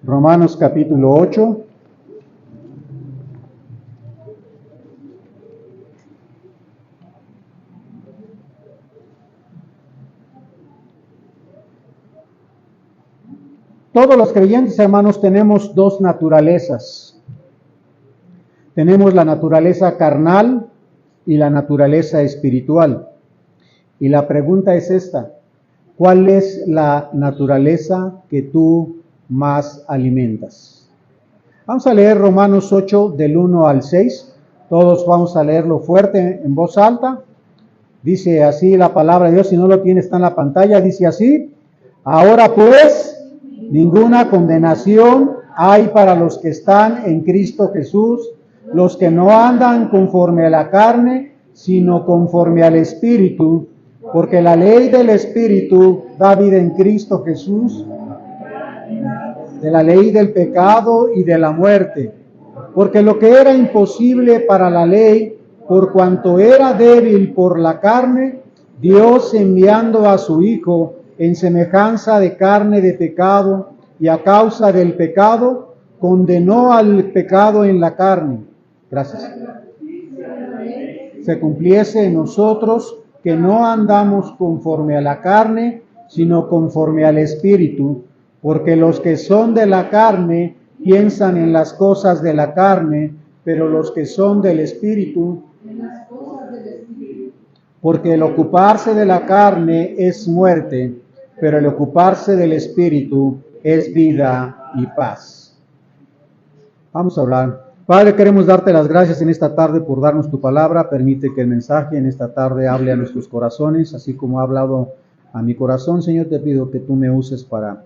Romanos capítulo 8. Todos los creyentes, hermanos, tenemos dos naturalezas. Tenemos la naturaleza carnal y la naturaleza espiritual. Y la pregunta es esta: ¿cuál es la naturaleza que tú más alimentas? Vamos a leer Romanos 8 del 1 al 6. Todos vamos a leerlo fuerte en voz alta. Dice así la palabra de Dios. Si no lo tienes, está en la pantalla. Dice así: ahora pues, ninguna condenación hay para los que están en Cristo Jesús, los que no andan conforme a la carne, sino conforme al Espíritu, porque la ley del Espíritu da vida en Cristo Jesús, de la ley del pecado y de la muerte. Porque lo que era imposible para la ley, por cuanto era débil por la carne, Dios, enviando a su Hijo en semejanza de carne de pecado, y a causa del pecado, condenó al pecado en la carne. Gracias. Se cumpliese en nosotros que no andamos conforme a la carne, sino conforme al Espíritu, porque los que son de la carne piensan en las cosas de la carne, pero los que son del Espíritu, en las cosas del Espíritu. Porque el ocuparse de la carne es muerte, pero el ocuparse del Espíritu es vida y paz. Vamos a hablar. Padre, queremos darte las gracias en esta tarde por darnos tu palabra. Permite que el mensaje en esta tarde hable a nuestros corazones, así como ha hablado a mi corazón. Señor, te pido que tú me uses para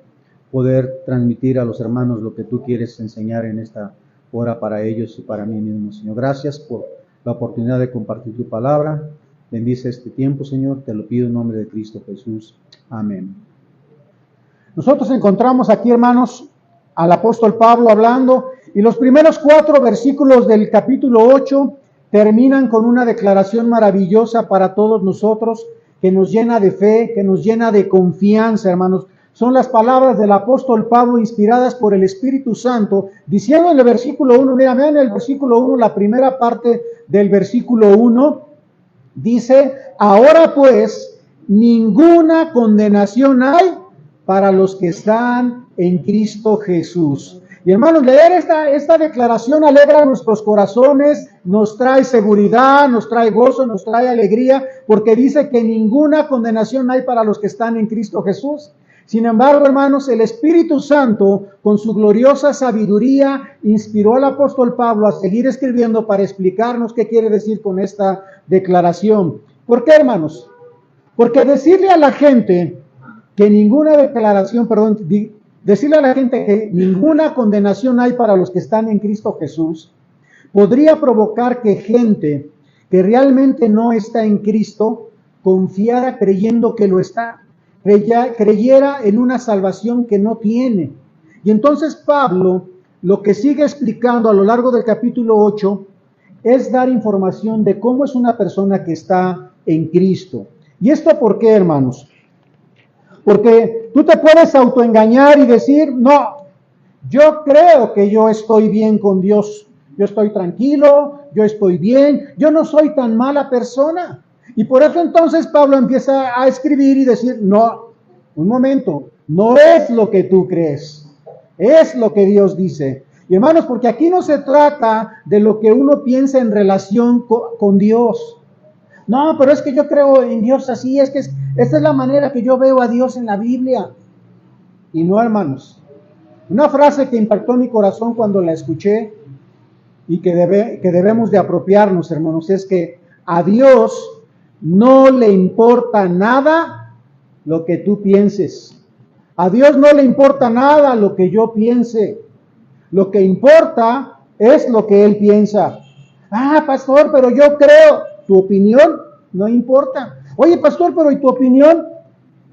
poder transmitir a los hermanos lo que tú quieres enseñar en esta hora para ellos y para mí mismo. Señor, gracias por la oportunidad de compartir tu palabra. Bendice este tiempo, Señor, te lo pido en nombre de Cristo Jesús. Amén. Nosotros encontramos aquí, hermanos, al apóstol Pablo hablando, y los primeros 4 versículos del capítulo 8 terminan con una declaración maravillosa para todos nosotros, que nos llena de fe, que nos llena de confianza, hermanos. Son las palabras del apóstol Pablo inspiradas por el Espíritu Santo, diciendo en el versículo 1, mira, vean el versículo 1, la primera parte del versículo 1, dice: ahora pues, ninguna condenación hay para los que están en Cristo Jesús. Y hermanos, leer esta declaración alegra nuestros corazones, nos trae seguridad, nos trae gozo, nos trae alegría, porque dice que ninguna condenación hay para los que están en Cristo Jesús. Sin embargo, hermanos, el Espíritu Santo, con su gloriosa sabiduría, inspiró al apóstol Pablo a seguir escribiendo para explicarnos qué quiere decir con esta declaración. ¿Por qué, hermanos? Porque decirle a la gente que decirle a la gente que ninguna condenación hay para los que están en Cristo Jesús, podría provocar que gente que realmente no está en Cristo confiara creyendo que lo está, creyera en una salvación que no tiene. Y entonces Pablo lo que sigue explicando a lo largo del capítulo 8 es dar información de cómo es una persona que está en Cristo. ¿Y esto por qué, hermanos? Porque tú te puedes autoengañar y decir: no, yo creo que yo estoy bien con Dios, yo estoy tranquilo, yo estoy bien, yo no soy tan mala persona. Y por eso entonces Pablo empieza a escribir y decir: no, un momento, no es lo que tú crees, es lo que Dios dice. Y hermanos, porque aquí no se trata de lo que uno piensa en relación con Dios. No, pero es que yo creo en Dios así, esta es la manera que yo veo a Dios en la Biblia. Y no, hermanos. Una frase que impactó mi corazón cuando la escuché y que debemos de apropiarnos, hermanos, es que a Dios no le importa nada lo que tú pienses. A Dios no le importa nada lo que yo piense. Lo que importa es lo que Él piensa. Ah, pastor, pero yo creo. Tu opinión no importa. Oye, pastor, pero ¿y tu opinión?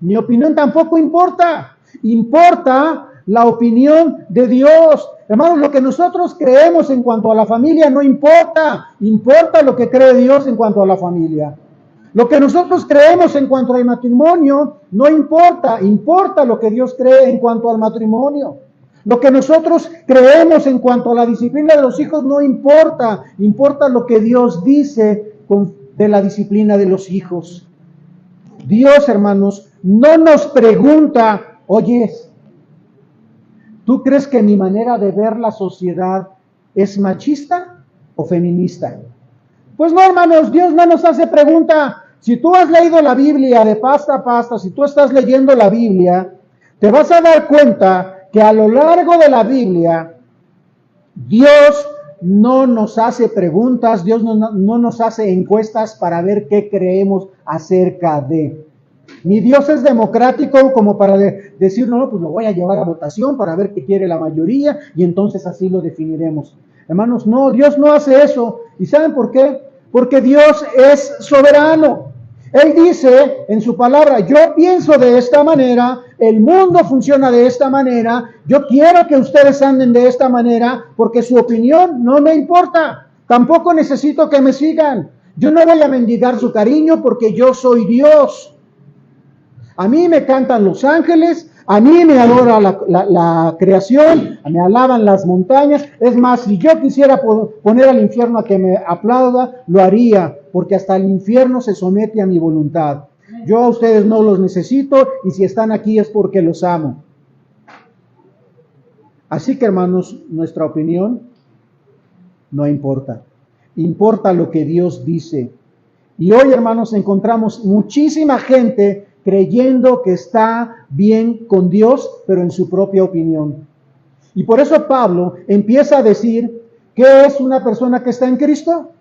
Mi opinión tampoco importa. Importa la opinión de Dios. Hermanos, lo que nosotros creemos en cuanto a la familia no importa. Importa lo que cree Dios en cuanto a la familia. Lo que nosotros creemos en cuanto al matrimonio no importa. Importa lo que Dios cree en cuanto al matrimonio. Lo que nosotros creemos en cuanto a la disciplina de los hijos no importa, importa lo que Dios dice de la disciplina de los hijos. Dios, hermanos, no nos pregunta, oye, ¿tú crees que mi manera de ver la sociedad es machista o feminista? Pues no, hermanos, Dios no nos hace pregunta. Si tú has leído la Biblia de pasta a pasta, si tú estás leyendo la Biblia, te vas a dar cuenta que a lo largo de la Biblia, Dios no nos hace preguntas, Dios no nos hace encuestas para ver qué creemos acerca de. Ni Dios es democrático como para decir, no, pues lo voy a llevar a votación para ver qué quiere la mayoría y entonces así lo definiremos. Hermanos, no, Dios no hace eso. ¿Y saben por qué? Porque Dios es soberano. Él dice en su palabra, yo pienso de esta manera, el mundo funciona de esta manera, yo quiero que ustedes anden de esta manera, porque su opinión no me importa, tampoco necesito que me sigan, yo no voy a mendigar su cariño porque yo soy Dios. A mí me cantan los ángeles, a mí me adora la creación, me alaban las montañas. Es más, si yo quisiera poner al infierno a que me aplauda, lo haría, porque hasta el infierno se somete a mi voluntad. Yo a ustedes no los necesito y si están aquí es porque los amo. Así que, hermanos, nuestra opinión no importa. Importa lo que Dios dice. Y hoy, hermanos, encontramos muchísima gente creyendo que está bien con Dios, pero en su propia opinión. Y por eso Pablo empieza a decir, ¿qué es una persona que está en Cristo?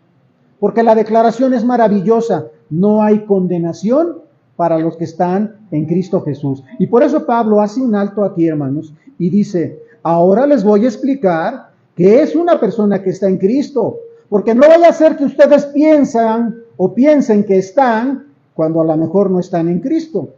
Porque la declaración es maravillosa. No hay condenación para los que están en Cristo Jesús. Y por eso Pablo hace un alto aquí, hermanos, y dice, ahora les voy a explicar qué es una persona que está en Cristo. Porque no vaya a ser que ustedes piensen que están cuando a lo mejor no están en Cristo.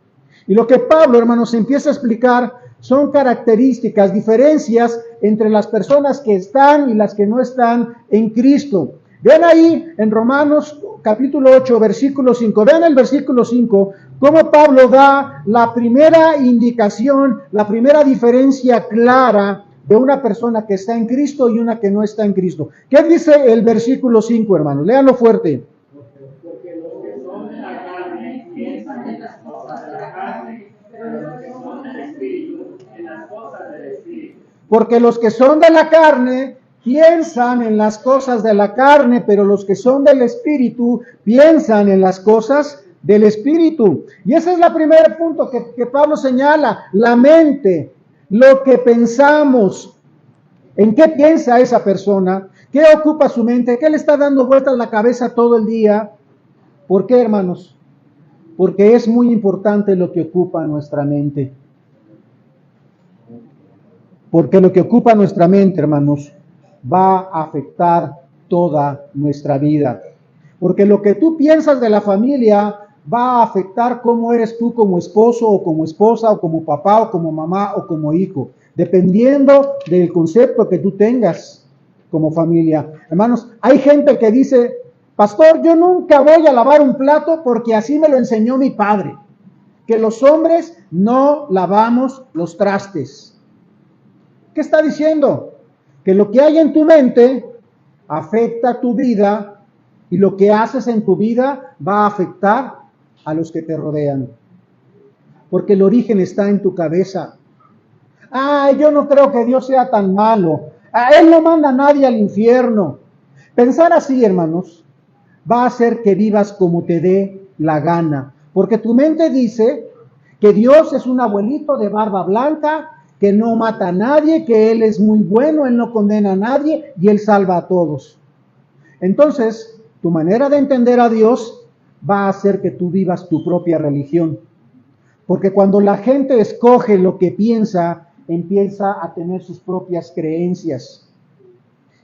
Y lo que Pablo, hermanos, empieza a explicar son características, diferencias entre las personas que están y las que no están en Cristo. Vean ahí en Romanos capítulo 8, versículo 5. Vean el versículo 5, cómo Pablo da la primera indicación, la primera diferencia clara de una persona que está en Cristo y una que no está en Cristo. ¿Qué dice el versículo 5, hermanos? Léanlo fuerte. Porque los que son de la carne piensan en las cosas de la carne, pero los que son del Espíritu piensan en las cosas del Espíritu. Y ese es el primer punto que Pablo señala, la mente, lo que pensamos. ¿En qué piensa esa persona? ¿Qué ocupa su mente? ¿Qué le está dando vueltas a la cabeza todo el día? ¿Por qué, hermanos? Porque es muy importante lo que ocupa nuestra mente. Porque lo que ocupa nuestra mente, hermanos, va a afectar toda nuestra vida. Porque lo que tú piensas de la familia va a afectar cómo eres tú como esposo o como esposa o como papá o como mamá o como hijo, dependiendo del concepto que tú tengas como familia. Hermanos, hay gente que dice, pastor, yo nunca voy a lavar un plato porque así me lo enseñó mi padre, que los hombres no lavamos los trastes. ¿Qué está diciendo? Que lo que hay en tu mente afecta tu vida y lo que haces en tu vida va a afectar a los que te rodean. Porque el origen está en tu cabeza. Yo no creo que Dios sea tan malo. Él no manda a nadie al infierno. Pensar así, hermanos, va a hacer que vivas como te dé la gana. Porque tu mente dice que Dios es un abuelito de barba blanca, que no mata a nadie, que Él es muy bueno, Él no condena a nadie y Él salva a todos. Entonces, tu manera de entender a Dios va a hacer que tú vivas tu propia religión. Porque cuando la gente escoge lo que piensa, empieza a tener sus propias creencias.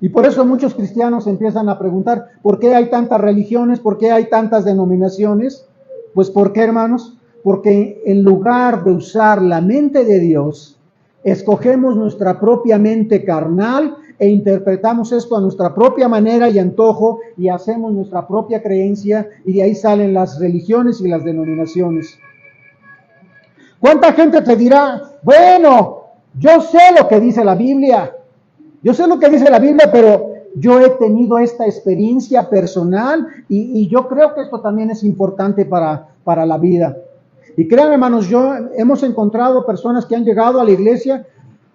Y por eso muchos cristianos empiezan a preguntar, ¿por qué hay tantas religiones? ¿Por qué hay tantas denominaciones? Pues ¿por qué, hermanos? Porque en lugar de usar la mente de Dios, escogemos nuestra propia mente carnal e interpretamos esto a nuestra propia manera y antojo y hacemos nuestra propia creencia y de ahí salen las religiones y las denominaciones. ¿Cuánta gente te dirá, bueno, Yo sé lo que dice la Biblia. Yo sé lo que dice la Biblia, pero yo he tenido esta experiencia personal y yo creo que esto también es importante para la vida. Y créanme, hermanos, hemos encontrado personas que han llegado a la iglesia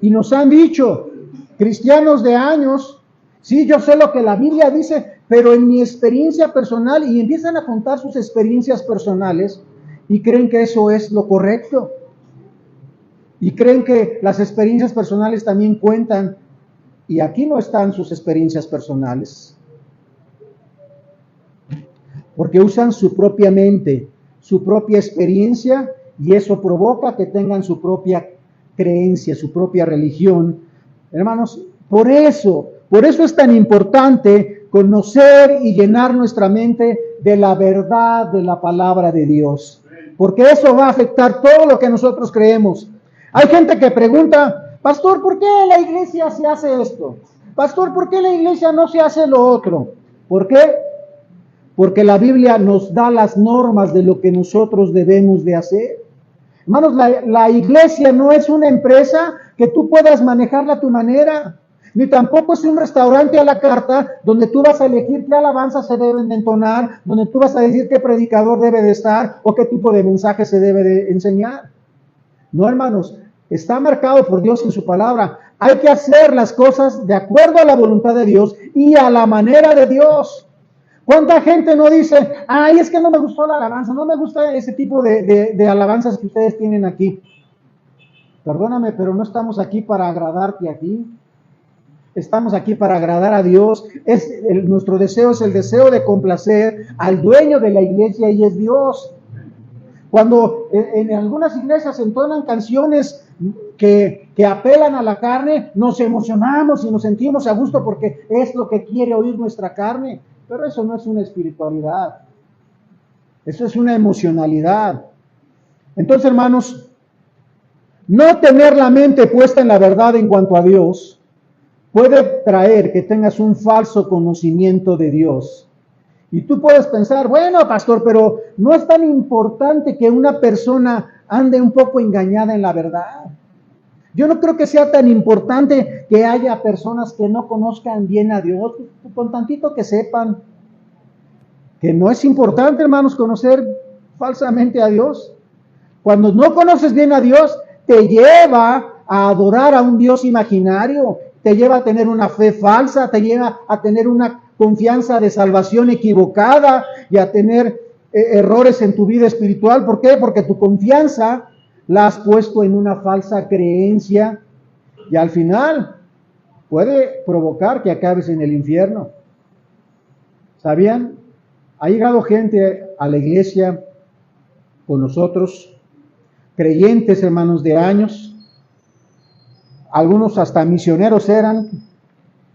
y nos han dicho, cristianos de años, sí, yo sé lo que la Biblia dice, pero en mi experiencia personal, y empiezan a contar sus experiencias personales y creen que eso es lo correcto. Y creen que las experiencias personales también cuentan. Y aquí no están sus experiencias personales. Porque usan su propia mente, su propia experiencia, y eso provoca que tengan su propia creencia, su propia religión. Hermanos, por eso es tan importante conocer y llenar nuestra mente de la verdad de la palabra de Dios. Porque eso va a afectar todo lo que nosotros creemos. Hay gente que pregunta, pastor, ¿por qué en la iglesia se hace esto? Pastor, ¿por qué en la iglesia no se hace lo otro? ¿Por qué? Porque la Biblia nos da las normas de lo que nosotros debemos de hacer. Hermanos, la iglesia no es una empresa que tú puedas manejarla a tu manera, ni tampoco es un restaurante a la carta donde tú vas a elegir qué alabanzas se deben de entonar, donde tú vas a decir qué predicador debe de estar o qué tipo de mensaje se debe de enseñar. No, hermanos, está marcado por Dios en su palabra. Hay que hacer las cosas de acuerdo a la voluntad de Dios y a la manera de Dios. ¿Cuánta gente no dice, ay, es que no me gustó la alabanza, no me gusta ese tipo de alabanzas que ustedes tienen aquí? Perdóname, pero no estamos aquí para agradarte aquí. Estamos aquí para agradar a Dios. Nuestro deseo es el deseo de complacer al dueño de la iglesia y es Dios. Cuando en algunas iglesias entonan canciones que apelan a la carne, nos emocionamos y nos sentimos a gusto porque es lo que quiere oír nuestra carne. Pero eso no es una espiritualidad. Eso es una emocionalidad. Entonces, hermanos, no tener la mente puesta en la verdad en cuanto a Dios puede traer que tengas un falso conocimiento de Dios. Y tú puedes pensar, bueno, pastor, pero no es tan importante que una persona ande un poco engañada en la verdad. Yo no creo que sea tan importante que haya personas que no conozcan bien a Dios, con tantito que sepan que no es importante, hermanos, conocer falsamente a Dios. Cuando no conoces bien a Dios, te lleva a adorar a un Dios imaginario, te lleva a tener una fe falsa, te lleva a tener una confianza de salvación equivocada y a tener errores en tu vida espiritual. ¿Por qué? Porque tu confianza la has puesto en una falsa creencia y al final puede provocar que acabes en el infierno. ¿Sabían? Ha llegado gente a la iglesia con nosotros, creyentes, hermanos, de años, algunos hasta misioneros eran,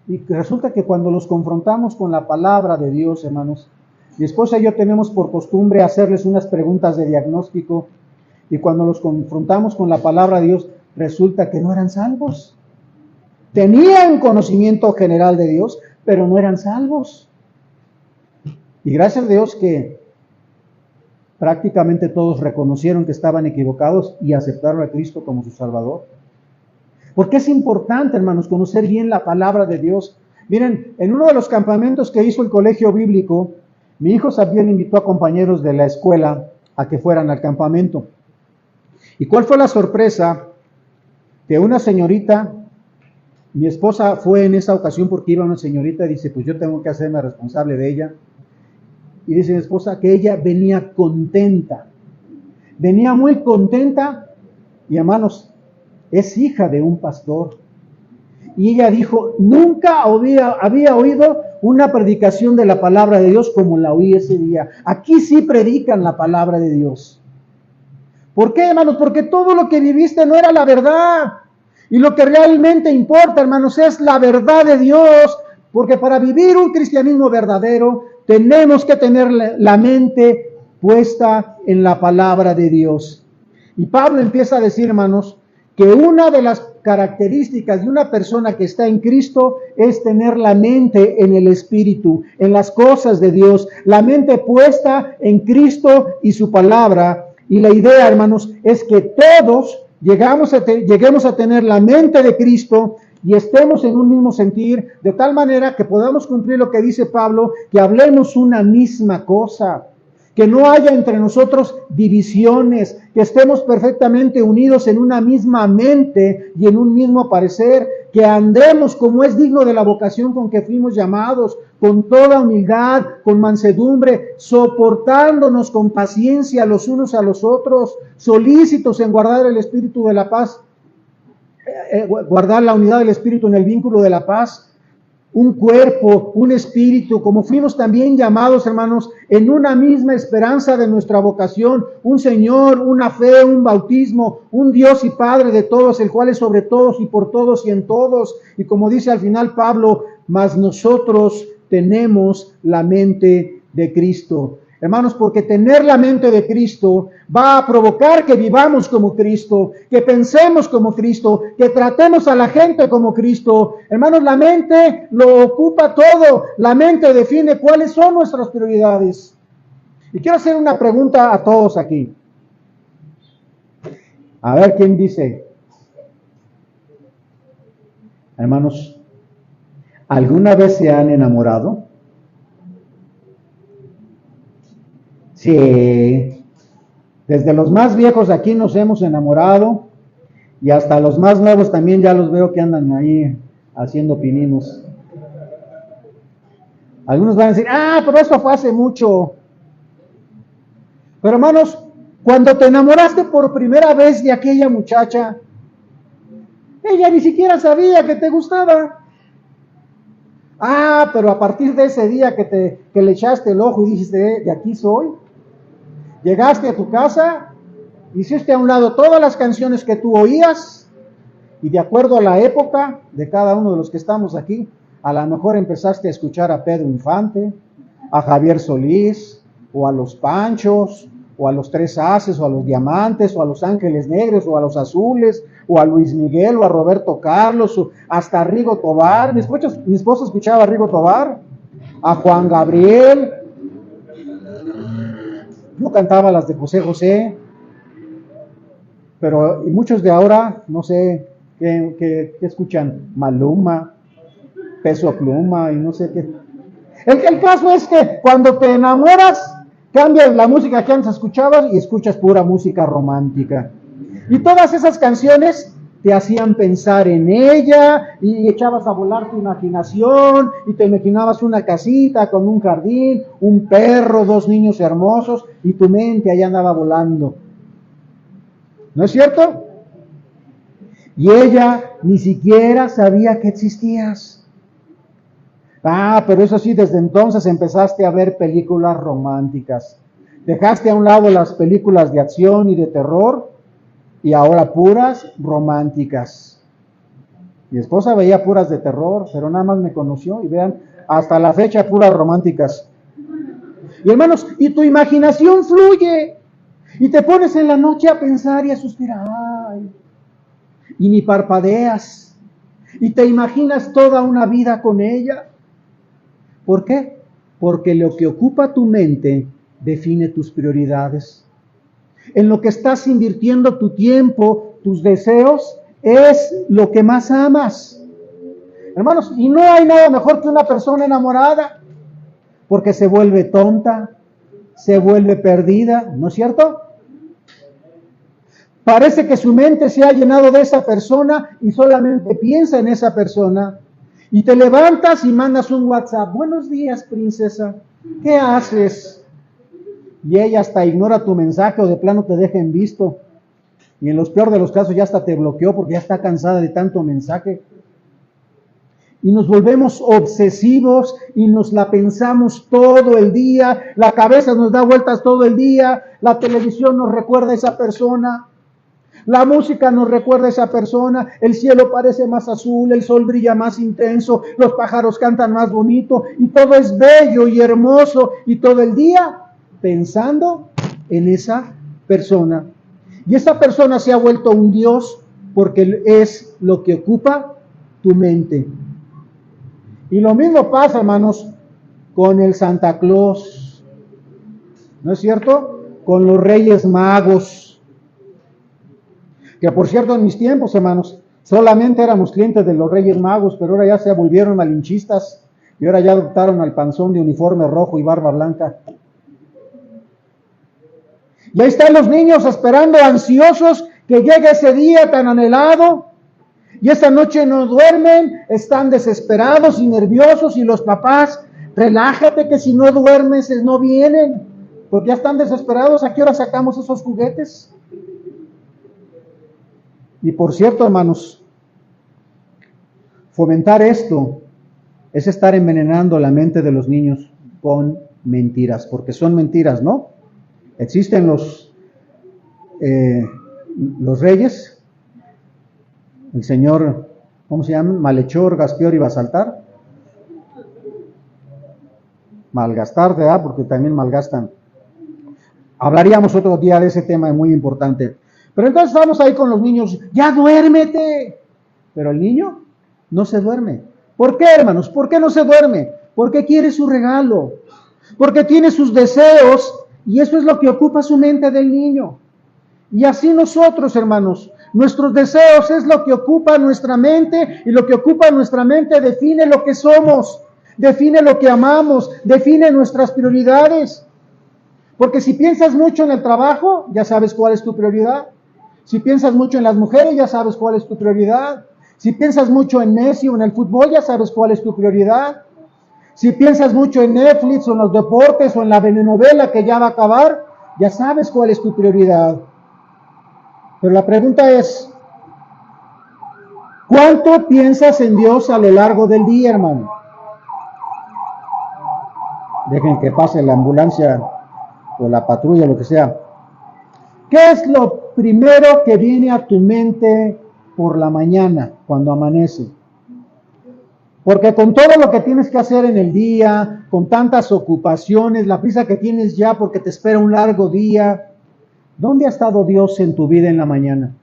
y resulta que cuando los confrontamos con la palabra de Dios, hermanos, mi esposa y yo tenemos por costumbre hacerles unas preguntas de diagnóstico, y cuando los confrontamos con la palabra de Dios, resulta que no eran salvos. Tenían conocimiento general de Dios, pero no eran salvos. Y gracias a Dios que prácticamente todos reconocieron que estaban equivocados y aceptaron a Cristo como su Salvador. Porque es importante, hermanos, conocer bien la palabra de Dios. Miren, en uno de los campamentos que hizo el colegio bíblico, mi hijo Sabiel invitó a compañeros de la escuela a que fueran al campamento. ¿Y cuál fue la sorpresa? Que una señorita, mi esposa fue en esa ocasión porque iba una señorita y dice, pues yo tengo que hacerme responsable de ella. Y dice mi esposa que ella venía contenta, venía muy contenta y hermanos, es hija de un pastor. Y ella dijo, nunca había oído una predicación de la palabra de Dios como la oí ese día. Aquí sí predican la palabra de Dios. ¿Por qué, hermanos? Porque todo lo que viviste no era la verdad. Y lo que realmente importa, hermanos, es la verdad de Dios. Porque para vivir un cristianismo verdadero, tenemos que tener la mente puesta en la palabra de Dios. Y Pablo empieza a decir, hermanos, que una de las características de una persona que está en Cristo es tener la mente en el Espíritu, en las cosas de Dios, la mente puesta en Cristo y su palabra. Y la idea, hermanos, es que todos lleguemos a tener la mente de Cristo y estemos en un mismo sentir, de tal manera que podamos cumplir lo que dice Pablo, que hablemos una misma cosa, que no haya entre nosotros divisiones, que estemos perfectamente unidos en una misma mente y en un mismo parecer, que andemos como es digno de la vocación con que fuimos llamados, con toda humildad, con mansedumbre, soportándonos con paciencia los unos a los otros, solícitos en guardar el espíritu de la paz, guardar la unidad del espíritu en el vínculo de la paz, un cuerpo, un espíritu, como fuimos también llamados, hermanos, en una misma esperanza de nuestra vocación, un Señor, una fe, un bautismo, un Dios y Padre de todos, el cual es sobre todos y por todos y en todos. Y como dice al final Pablo, mas nosotros tenemos la mente de Cristo. Hermanos, porque tener la mente de Cristo va a provocar que vivamos como Cristo, que pensemos como Cristo, que tratemos a la gente como Cristo. Hermanos, la mente lo ocupa todo. La mente define cuáles son nuestras prioridades. Y quiero hacer una pregunta a todos aquí. A ver quién dice. Hermanos, ¿alguna vez se han enamorado? Sí, desde los más viejos aquí nos hemos enamorado y hasta los más nuevos también ya los veo que andan ahí haciendo pininos. Algunos van a decir, pero eso fue hace mucho. Pero hermanos, cuando te enamoraste por primera vez de aquella muchacha, ella ni siquiera sabía que te gustaba. Pero a partir de ese día que le echaste el ojo y dijiste, de aquí soy. Llegaste a tu casa, hiciste a un lado todas las canciones que tú oías y de acuerdo a la época de cada uno de los que estamos aquí, a lo mejor empezaste a escuchar a Pedro Infante, a Javier Solís, o a los Panchos, o a los Tres Haces, o a los Diamantes, o a los Ángeles Negros, o a los Azules, o a Luis Miguel, o a Roberto Carlos, o hasta a Rigo Tobar. Mi esposo escuchaba a Rigo Tobar, a Juan Gabriel. Yo cantaba las de José José, pero y muchos de ahora, no sé, ¿qué escuchan? Maluma, Peso Pluma y no sé qué. El caso es que cuando te enamoras, cambias la música que antes escuchabas y escuchas pura música romántica. Y todas esas canciones te hacían pensar en ella y echabas a volar tu imaginación y te imaginabas una casita con un jardín, un perro, 2 niños hermosos y tu mente allá andaba volando. ¿No es cierto? Y ella ni siquiera sabía que existías. Pero eso sí, desde entonces empezaste a ver películas románticas. Dejaste a un lado las películas de acción y de terror y ahora puras románticas. Mi esposa veía puras de terror, pero nada más me conoció y vean, hasta la fecha puras románticas. Y hermanos, y tu imaginación fluye y te pones en la noche a pensar y a suspirar y ni parpadeas y te imaginas toda una vida con ella. ¿Por qué? Porque lo que ocupa tu mente define tus prioridades. En lo que estás invirtiendo tu tiempo, tus deseos, es lo que más amas. Hermanos, y no hay nada mejor que una persona enamorada, porque se vuelve tonta, se vuelve perdida, ¿no es cierto? Parece que su mente se ha llenado de esa persona y solamente piensa en esa persona. Y te levantas y mandas un WhatsApp. Buenos días, princesa. ¿Qué haces? Y ella hasta ignora tu mensaje o de plano te deja en visto. Y en los peores de los casos ya hasta te bloqueó porque ya está cansada de tanto mensaje. Y nos volvemos obsesivos y nos la pensamos todo el día. La cabeza nos da vueltas todo el día. La televisión nos recuerda a esa persona. La música nos recuerda a esa persona, el cielo parece más azul, el sol brilla más intenso, los pájaros cantan más bonito y todo es bello y hermoso y todo el día pensando en esa persona. Y esa persona se ha vuelto un Dios porque es lo que ocupa tu mente. Y lo mismo pasa, hermanos, con el Santa Claus, ¿no es cierto? Con los Reyes Magos. Que por cierto, en mis tiempos, hermanos, solamente éramos clientes de los Reyes Magos, pero ahora ya se volvieron malinchistas y ahora ya adoptaron al panzón de uniforme rojo y barba blanca. Y ahí están los niños esperando, ansiosos, que llegue ese día tan anhelado. Y esa noche no duermen, están desesperados y nerviosos, y los papás, relájate que si no duermes no vienen, porque ya están desesperados. ¿A qué hora sacamos esos juguetes? Y por cierto, hermanos, fomentar esto es estar envenenando la mente de los niños con mentiras, porque son mentiras, ¿no? Existen los reyes, el señor, ¿cómo se llaman? Malhechor, Gaspeor y Basaltar. Malgastar, ¿verdad? Porque también malgastan. Hablaríamos otro día de ese tema muy importante. Pero entonces vamos ahí con los niños, ya duérmete. Pero el niño no se duerme. ¿Por qué, hermanos? ¿Por qué no se duerme? Porque quiere su regalo. Porque tiene sus deseos y eso es lo que ocupa su mente del niño. Y así nosotros, hermanos, nuestros deseos es lo que ocupa nuestra mente y lo que ocupa nuestra mente define lo que somos, define lo que amamos, define nuestras prioridades. Porque si piensas mucho en el trabajo, ya sabes cuál es tu prioridad. Si piensas mucho en las mujeres, ya sabes cuál es tu prioridad. Si piensas mucho en Messi o en el fútbol, ya sabes cuál es tu prioridad. Si piensas mucho en Netflix o en los deportes o en la telenovela que ya va a acabar, ya sabes cuál es tu prioridad. Pero la pregunta es, ¿cuánto piensas en Dios a lo largo del día, hermano? Dejen que pase la ambulancia o la patrulla, lo que sea. ¿Qué es lo primero que viene a tu mente por la mañana, cuando amanece? Porque con todo lo que tienes que hacer en el día, con tantas ocupaciones, la prisa que tienes ya porque te espera un largo día, ¿dónde ha estado Dios en tu vida en la mañana?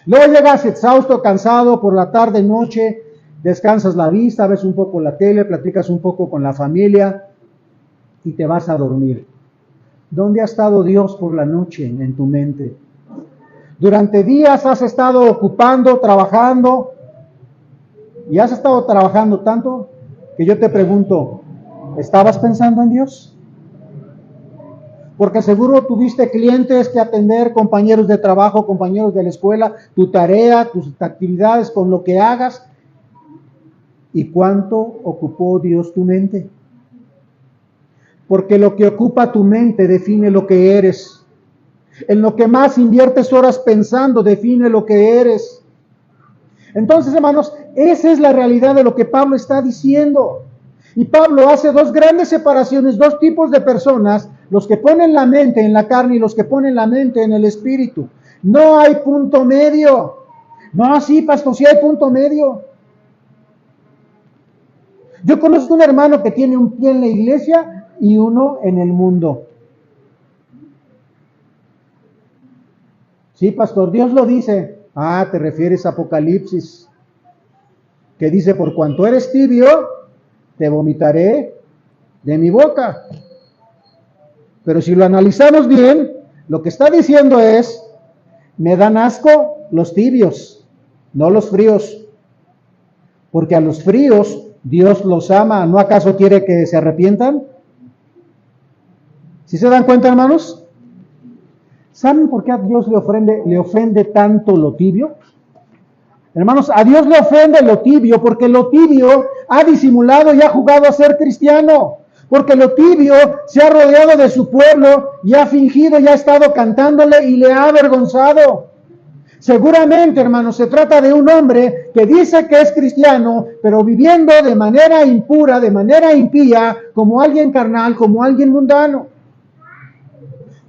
Luego llegas exhausto, cansado por la tarde, noche, descansas la vista, ves un poco la tele, platicas un poco con la familia y te vas a dormir. ¿Dónde ha estado Dios por la noche en tu mente? Durante días has estado ocupando, trabajando, y has estado trabajando tanto que yo te pregunto, ¿estabas pensando en Dios? Porque seguro tuviste clientes que atender, compañeros de trabajo, compañeros de la escuela, tu tarea, tus actividades, con lo que hagas. ¿Y cuánto ocupó Dios tu mente? Porque lo que ocupa tu mente define lo que eres. En lo que más inviertes horas pensando define lo que eres. Entonces, hermanos, esa es la realidad de lo que Pablo está diciendo. Y Pablo hace dos grandes separaciones, dos tipos de personas, los que ponen la mente en la carne y los que ponen la mente en el espíritu. No hay punto medio. No, sí, pastor, sí hay punto medio. Yo conozco un hermano que tiene un pie en la iglesia y uno en el mundo. Sí, pastor, Dios lo dice. Ah, te refieres a Apocalipsis, que dice, por cuanto eres tibio, te vomitaré de mi boca. Pero si lo analizamos bien, lo que está diciendo es, me dan asco los tibios, no los fríos. Porque a los fríos Dios los ama. ¿No acaso quiere que se arrepientan? ¿Sí se dan cuenta, hermanos? ¿Saben por qué a Dios le ofende tanto lo tibio? Hermanos, a Dios le ofende lo tibio porque lo tibio ha disimulado y ha jugado a ser cristiano. Porque lo tibio se ha rodeado de su pueblo y ha fingido y ha estado cantándole y le ha avergonzado. Seguramente, hermanos, se trata de un hombre que dice que es cristiano, pero viviendo de manera impura, de manera impía, como alguien carnal, como alguien mundano.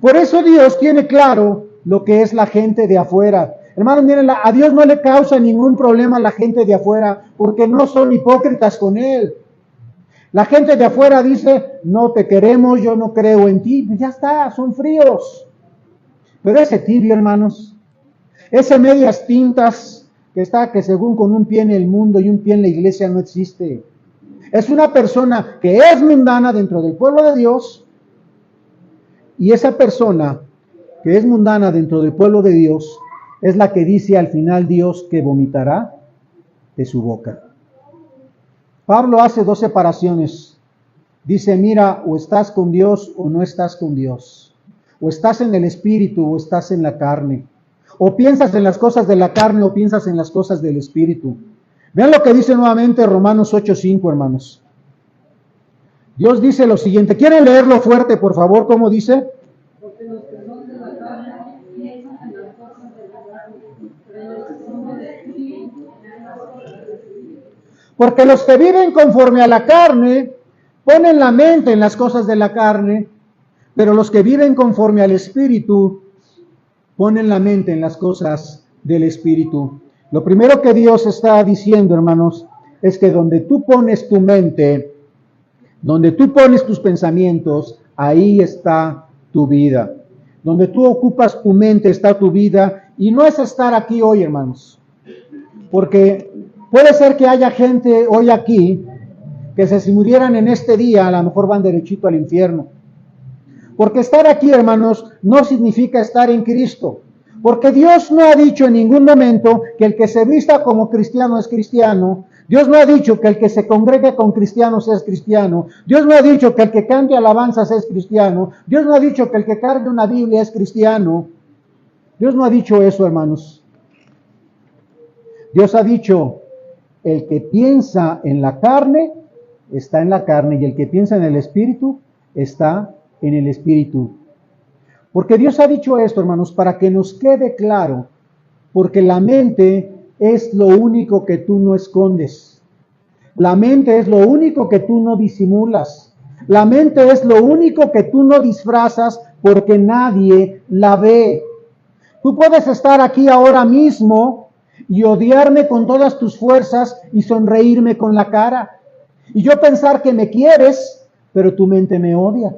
Por eso Dios tiene claro lo que es la gente de afuera. Hermanos, miren, a Dios no le causa ningún problema a la gente de afuera, porque no son hipócritas con Él. La gente de afuera dice, no te queremos, yo no creo en ti. Ya está, son fríos. Pero ese tibio, hermanos, ese medias tintas que según con un pie en el mundo y un pie en la iglesia no existe. Es una persona que es mundana dentro del pueblo de Dios. Y esa persona que es mundana dentro del pueblo de Dios es la que dice al final Dios que vomitará de su boca. Pablo hace 2 separaciones. Dice, mira, o estás con Dios o no estás con Dios. O estás en el espíritu o estás en la carne. O piensas en las cosas de la carne o piensas en las cosas del espíritu. Vean lo que dice nuevamente Romanos 8:5, hermanos. Dios dice lo siguiente. ¿Quieren leerlo fuerte, por favor? ¿Cómo dice? Porque los que son de la carne piensan en las cosas de la carne, pero los que son del espíritu en las cosas del espíritu. Porque los que viven conforme a la carne ponen la mente en las cosas de la carne, pero los que viven conforme al espíritu ponen la mente en las cosas del espíritu. Lo primero que Dios está diciendo, hermanos, es que donde tú pones tu mente, donde tú pones tus pensamientos, ahí está tu vida. Donde tú ocupas tu mente está tu vida. Y no es estar aquí hoy, hermanos. Porque puede ser que haya gente hoy aquí que si murieran en este día, a lo mejor van derechito al infierno. Porque estar aquí, hermanos, no significa estar en Cristo. Porque Dios no ha dicho en ningún momento que el que se vista como cristiano es cristiano. Dios no ha dicho que el que se congregue con cristianos es cristiano. Dios no ha dicho que el que cante alabanzas es cristiano. Dios no ha dicho que el que cargue una Biblia es cristiano. Dios no ha dicho eso, hermanos. Dios ha dicho, el que piensa en la carne, está en la carne, y el que piensa en el espíritu, está en el espíritu. Porque Dios ha dicho esto, hermanos, para que nos quede claro, porque la mente es lo único que tú no escondes. La mente es lo único que tú no disimulas. La mente es lo único que tú no disfrazas porque nadie la ve. Tú puedes estar aquí ahora mismo y odiarme con todas tus fuerzas y sonreírme con la cara. Y yo pensar que me quieres, pero tu mente me odia.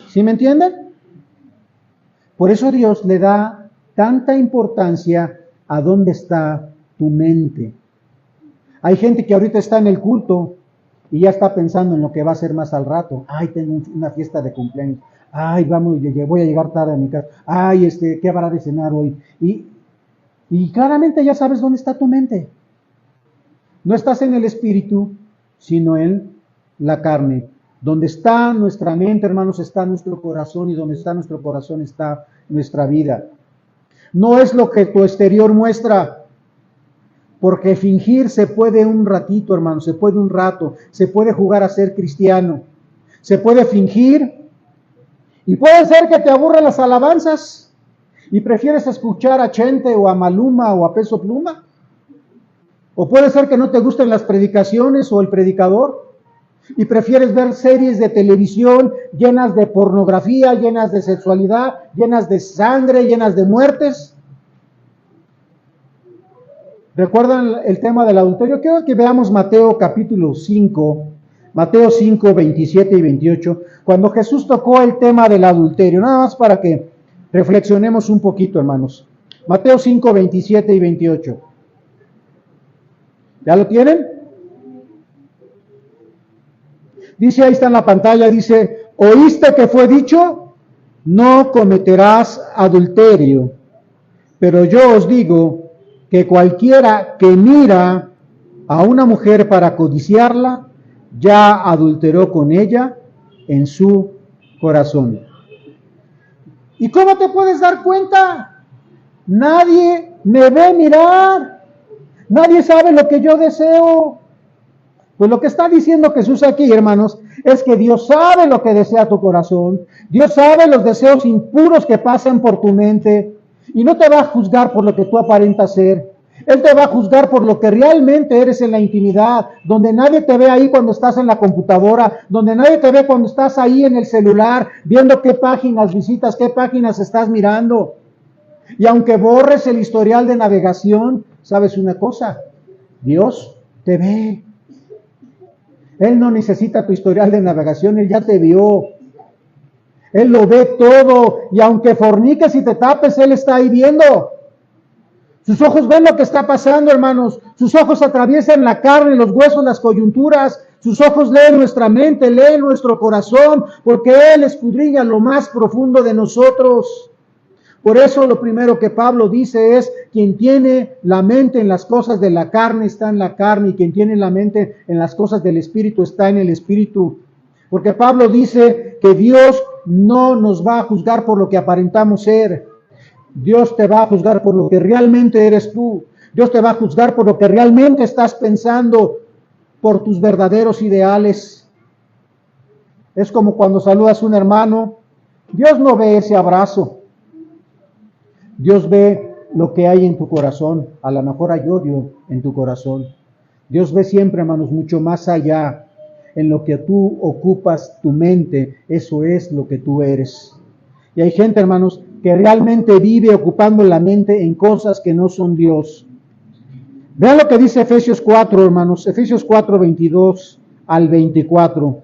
¿Sí me entienden? Por eso Dios le da tanta importancia a dónde está tu mente. Hay gente que ahorita está en el culto y ya está pensando en lo que va a hacer más al rato. Ay, tengo una fiesta de cumpleaños. Ay, vamos, voy a llegar tarde a mi casa. Ay, ¿qué habrá de cenar hoy? Y claramente ya sabes dónde está tu mente. No estás en el espíritu, sino en la carne. Donde está nuestra mente, hermanos, está nuestro corazón, y donde está nuestro corazón está nuestra vida. No es lo que tu exterior muestra, porque fingir se puede un ratito, hermanos, se puede un rato, se puede jugar a ser cristiano, se puede fingir, y puede ser que te aburran las alabanzas, y prefieres escuchar a Chente, o a Maluma, o a Peso Pluma, o puede ser que no te gusten las predicaciones, o el predicador, y prefieres ver series de televisión llenas de pornografía, llenas de sexualidad, llenas de sangre, llenas de muertes. ¿Recuerdan el tema del adulterio? Quiero que veamos Mateo capítulo 5, Mateo 5, 27 y 28, cuando Jesús tocó el tema del adulterio, nada más para que reflexionemos un poquito, hermanos. Mateo 5, 27 y 28. ¿Ya lo tienen? Dice, ahí está en la pantalla, dice, ¿oíste que fue dicho? No cometerás adulterio. Pero yo os digo que cualquiera que mira a una mujer para codiciarla, ya adulteró con ella en su corazón. ¿Y cómo te puedes dar cuenta? Nadie me ve mirar. Nadie sabe lo que yo deseo. Pues lo que está diciendo Jesús aquí, hermanos, es que Dios sabe lo que desea tu corazón. Dios sabe los deseos impuros que pasan por tu mente. Y no te va a juzgar por lo que tú aparentas ser. Él te va a juzgar por lo que realmente eres en la intimidad, donde nadie te ve ahí cuando estás en la computadora, donde nadie te ve cuando estás ahí en el celular, viendo qué páginas visitas, qué páginas estás mirando. Y aunque borres el historial de navegación, ¿sabes una cosa? Dios te ve. Él no necesita tu historial de navegación, Él ya te vio. Él lo ve todo, y aunque forniques y te tapes, Él está ahí viendo. Sus ojos ven lo que está pasando, hermanos. Sus ojos atraviesan la carne, los huesos, las coyunturas. Sus ojos leen nuestra mente, leen nuestro corazón, porque Él escudriña lo más profundo de nosotros. Por eso lo primero que Pablo dice es, quien tiene la mente en las cosas de la carne está en la carne, y quien tiene la mente en las cosas del Espíritu está en el Espíritu. Porque Pablo dice que Dios no nos va a juzgar por lo que aparentamos ser. Dios te va a juzgar por lo que realmente eres tú. Dios te va a juzgar por lo que realmente estás pensando, por tus verdaderos ideales. Es como cuando saludas a un hermano. Dios no ve ese abrazo. Dios ve lo que hay en tu corazón. A lo mejor hay odio en tu corazón. Dios ve siempre, hermanos, mucho más allá. En lo que tú ocupas tu mente, eso es lo que tú eres. Y hay gente, hermanos, que realmente vive ocupando la mente en cosas que no son Dios. Vean lo que dice Efesios 4, hermanos. Efesios 4, 22 al 24.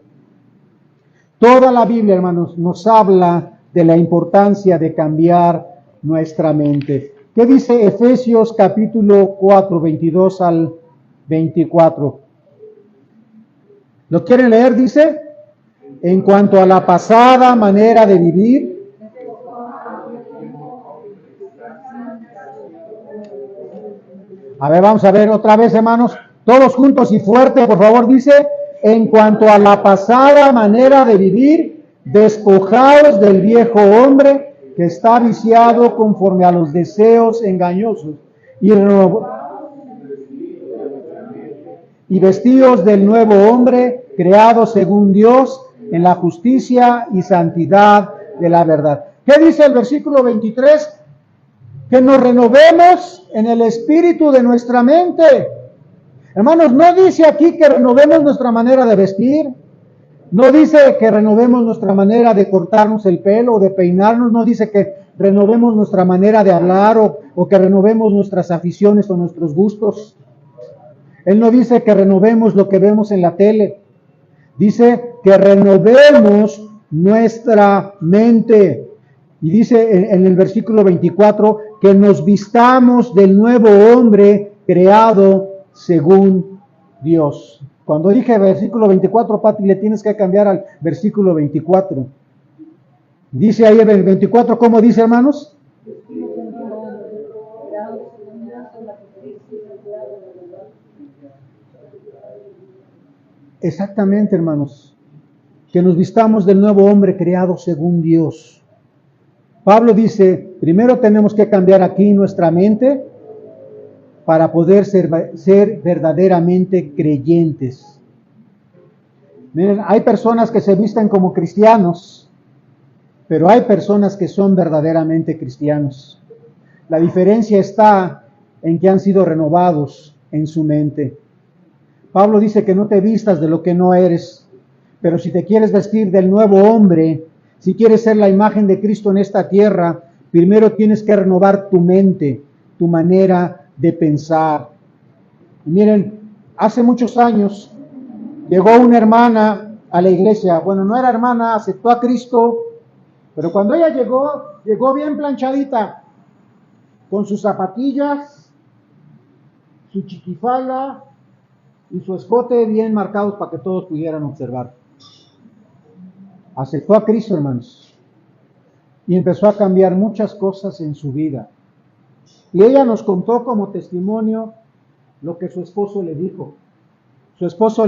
Toda la Biblia, hermanos, nos habla de la importancia de cambiar nuestra mente. ¿Qué dice Efesios capítulo 4, 22 al 24? ¿Lo quieren leer? Dice, en cuanto a la pasada manera de vivir, a ver, vamos a ver otra vez, hermanos, todos juntos y fuerte, por favor. Dice, en cuanto a la pasada manera de vivir, despojaos del viejo hombre que está viciado conforme a los deseos engañosos y vestidos del nuevo hombre creado según Dios en la justicia y santidad de la verdad. ¿Qué dice el versículo 23? Que nos renovemos en el espíritu de nuestra mente. Hermanos, no dice aquí que renovemos nuestra manera de vestir. No dice que renovemos nuestra manera de cortarnos el pelo o de peinarnos. No dice que renovemos nuestra manera de hablar o que renovemos nuestras aficiones o nuestros gustos. Él no dice que renovemos lo que vemos en la tele. Dice que renovemos nuestra mente. Y dice en el versículo 24 que nos vistamos del nuevo hombre creado según Dios. Cuando dije versículo 24, Pati, le tienes que cambiar al versículo 24. Dice ahí el 24, ¿cómo dice, hermanos? Exactamente, hermanos. Que nos vistamos del nuevo hombre creado según Dios. Pablo dice, primero tenemos que cambiar aquí nuestra mente para poder ser verdaderamente creyentes. Miren, hay personas que se visten como cristianos, pero hay personas que son verdaderamente cristianos. La diferencia está en que han sido renovados en su mente. Pablo dice que no te vistas de lo que no eres, pero si te quieres vestir del nuevo hombre, si quieres ser la imagen de Cristo en esta tierra, primero tienes que renovar tu mente, tu manera de pensar. Y miren, hace muchos años llegó una hermana a la iglesia. Bueno, no era hermana, aceptó a Cristo, pero cuando ella llegó bien planchadita, con sus zapatillas, su chiquifala y su escote bien marcados para que todos pudieran observar. Aceptó a Cristo, hermanos, y empezó a cambiar muchas cosas en su vida. Y ella nos contó como testimonio lo que su esposo le dijo. Su esposo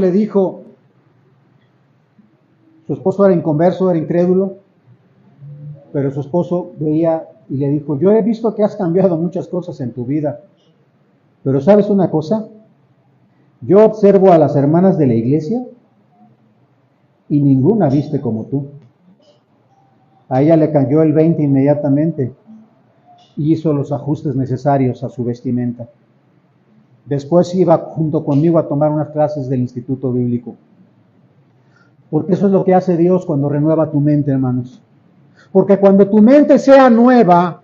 era inconverso, era incrédulo, pero su esposo veía y le dijo, yo he visto que has cambiado muchas cosas en tu vida, pero ¿sabes una cosa? Yo observo a las hermanas de la iglesia y ninguna viste como tú. A ella le cayó el 20 inmediatamente y hizo los ajustes necesarios a su vestimenta. Después iba junto conmigo a tomar unas clases del Instituto Bíblico. Porque eso es lo que hace Dios cuando renueva tu mente, hermanos. Porque cuando tu mente sea nueva,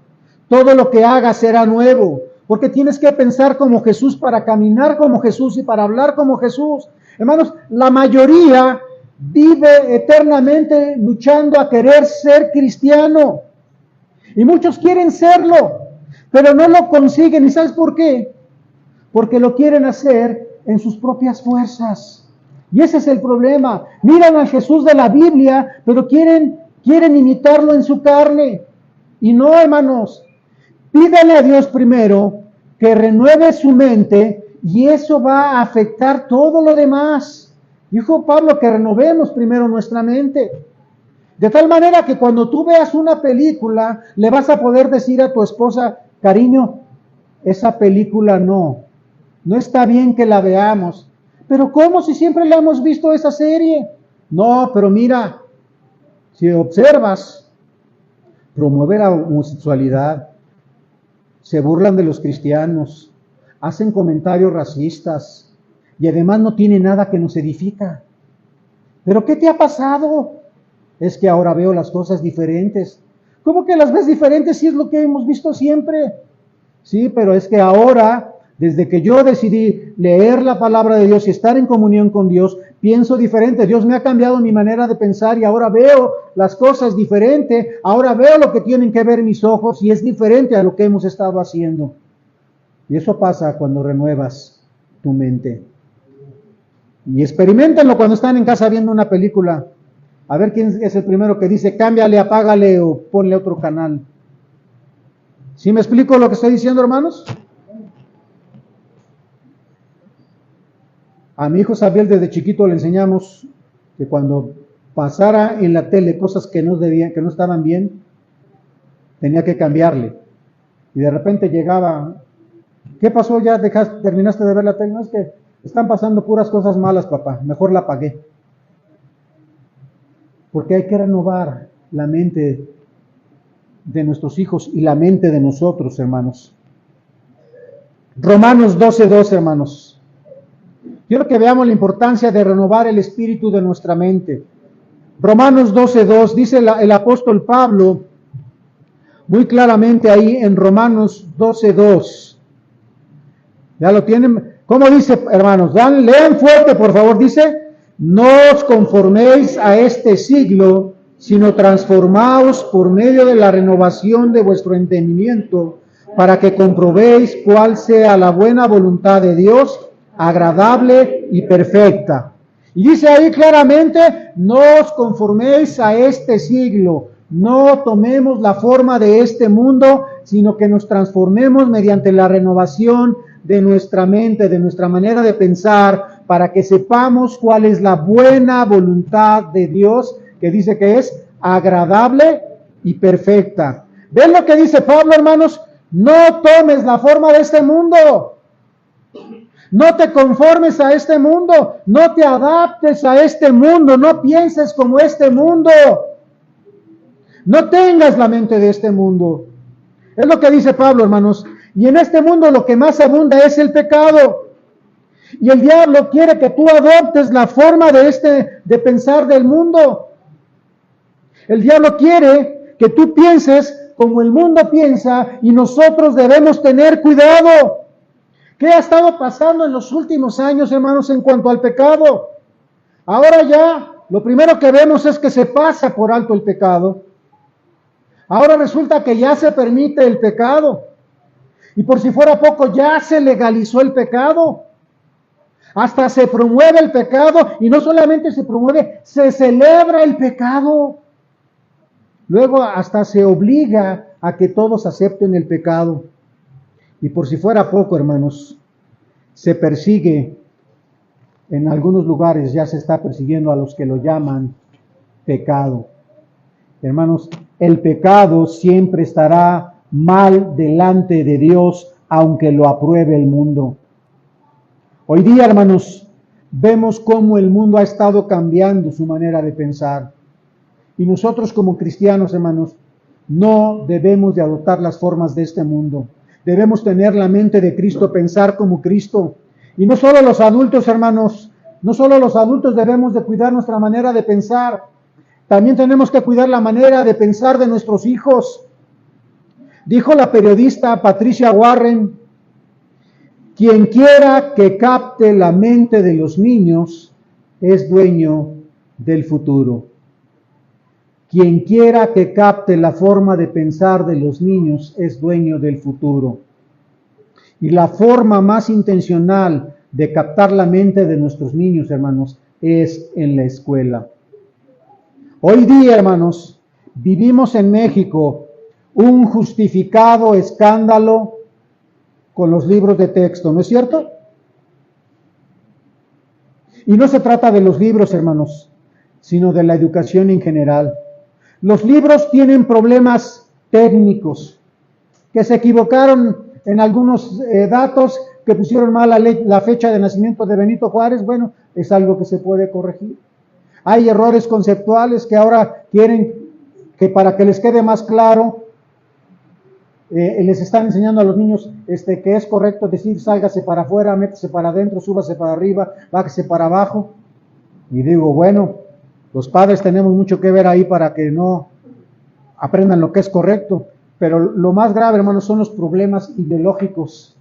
todo lo que hagas será nuevo. Porque tienes que pensar como Jesús para caminar como Jesús y para hablar como Jesús. Hermanos, la mayoría vive eternamente luchando a querer ser cristiano. Y muchos quieren serlo, pero no lo consiguen. ¿Y sabes por qué? Porque lo quieren hacer en sus propias fuerzas. Y ese es el problema. Miran a Jesús de la Biblia, pero quieren imitarlo en su carne. Y no, hermanos, Pídale a Dios primero que renueve su mente y eso va a afectar todo lo demás. Dijo Pablo que renovemos primero nuestra mente. De tal manera que cuando tú veas una película, le vas a poder decir a tu esposa, cariño, esa película no está bien que la veamos. Pero ¿cómo si siempre la hemos visto esa serie? No, pero mira, si observas, promueve la homosexualidad, se burlan de los cristianos, hacen comentarios racistas y además no tiene nada que nos edifica. ¿Pero qué te ha pasado? Es que ahora veo las cosas diferentes. ¿Cómo que las ves diferentes si es lo que hemos visto siempre? Sí, pero es que ahora, desde que yo decidí leer la palabra de Dios y estar en comunión con Dios, pienso diferente. Dios me ha cambiado mi manera de pensar y ahora veo las cosas diferente. Ahora veo lo que tienen que ver mis ojos y es diferente a lo que hemos estado haciendo. Y eso pasa cuando renuevas tu mente. Y experiméntenlo cuando están en casa viendo una película. A ver quién es el primero que dice, cámbiale, apágale o ponle otro canal. ¿Sí me explico lo que estoy diciendo, hermanos? A mi hijo Sabiel desde chiquito le enseñamos que cuando pasara en la tele cosas que no estaban bien, tenía que cambiarle. Y de repente llegaba, ¿qué pasó? ¿Ya terminaste de ver la tele? No, es que están pasando puras cosas malas, papá, mejor la apagué. Porque hay que renovar la mente de nuestros hijos y la mente de nosotros, hermanos. Romanos 12:2, hermanos. Quiero que veamos la importancia de renovar el espíritu de nuestra mente. Romanos 12:2, dice el apóstol Pablo, muy claramente ahí en Romanos 12:2. ¿Ya lo tienen? ¿Cómo dice, hermanos? Lean fuerte, por favor. Dice, no os conforméis a este siglo, sino transformaos por medio de la renovación de vuestro entendimiento, para que comprobéis cuál sea la buena voluntad de Dios, agradable y perfecta. Y dice ahí claramente, no os conforméis a este siglo, no tomemos la forma de este mundo, sino que nos transformemos mediante la renovación de nuestra mente, de nuestra manera de pensar, para que sepamos cuál es la buena voluntad de Dios, que dice que es agradable y perfecta. ¿Ven lo que dice Pablo, hermanos? No tomes la forma de este mundo. No te conformes a este mundo, no te adaptes a este mundo, no pienses como este mundo. No tengas la mente de este mundo. Es lo que dice Pablo, hermanos. Y en este mundo lo que más abunda es el pecado. Y el diablo quiere que tú adoptes la forma de pensar del mundo. El diablo quiere que tú pienses como el mundo piensa y nosotros debemos tener cuidado. ¿Qué ha estado pasando en los últimos años, hermanos, en cuanto al pecado? Ahora ya, lo primero que vemos es que se pasa por alto el pecado. Ahora resulta que ya se permite el pecado. Y por si fuera poco, ya se legalizó el pecado. Hasta se promueve el pecado, y no solamente se promueve, se celebra el pecado. Luego hasta se obliga a que todos acepten el pecado. Y por si fuera poco, hermanos, se persigue, en algunos lugares ya se está persiguiendo a los que lo llaman pecado. Hermanos, el pecado siempre estará mal delante de Dios, aunque lo apruebe el mundo. Hoy día, hermanos, vemos cómo el mundo ha estado cambiando su manera de pensar. Y nosotros como cristianos, hermanos, no debemos de adoptar las formas de este mundo. Debemos tener la mente de Cristo, pensar como Cristo. Y no solo los adultos, hermanos, no solo los adultos debemos de cuidar nuestra manera de pensar. También tenemos que cuidar la manera de pensar de nuestros hijos. Dijo la periodista Patricia Warren, quien quiera que capte la mente de los niños es dueño del futuro. Quien quiera que capte la forma de pensar de los niños es dueño del futuro. Y la forma más intencional de captar la mente de nuestros niños, hermanos, es en la escuela. Hoy día, hermanos, vivimos en México un justificado escándalo con los libros de texto, ¿no es cierto? Y no se trata de los libros, hermanos, sino de la educación en general. Los libros tienen problemas técnicos, que se equivocaron en algunos datos, que pusieron mal la fecha de nacimiento de Benito Juárez. Bueno, es algo que se puede corregir. Hay errores conceptuales que ahora quieren que, para que les quede más claro, les están enseñando a los niños que es correcto decir sálgase para afuera, métese para adentro, súbase para arriba, bájese para abajo. Y digo, bueno, los padres tenemos mucho que ver ahí para que no aprendan lo que es correcto. Pero lo más grave, hermanos, son los problemas ideológicos.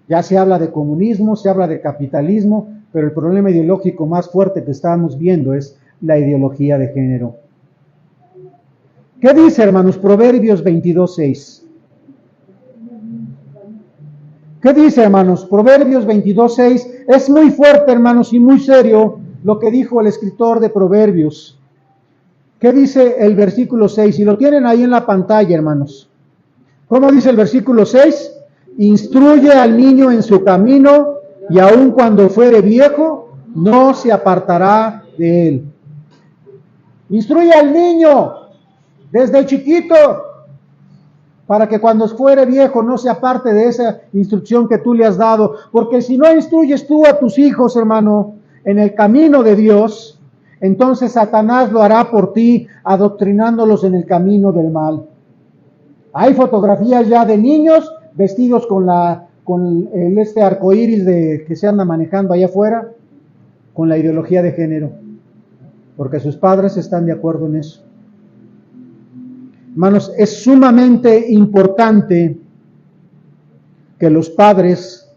Ya se habla de comunismo, se habla de capitalismo, pero el problema ideológico más fuerte que estamos viendo es la ideología de género. ¿Qué dice, hermanos? Proverbios 22:6. ¿Qué dice, hermanos? Proverbios 22:6. Es muy fuerte, hermanos, y muy serio lo que dijo el escritor de Proverbios. ¿Qué dice el versículo 6? Y lo tienen ahí en la pantalla, hermanos. ¿Cómo dice el versículo 6? Instruye al niño en su camino, y aun cuando fuere viejo, no se apartará de él. Instruye al niño desde chiquito, para que cuando fuere viejo no se aparte de esa instrucción que tú le has dado. Porque si no instruyes tú a tus hijos, hermano, en el camino de Dios, entonces Satanás lo hará por ti, adoctrinándolos en el camino del mal. Hay fotografías ya de niños vestidos con el arcoíris que se anda manejando allá afuera, con la ideología de género, porque sus padres están de acuerdo en eso. Hermanos, es sumamente importante que los padres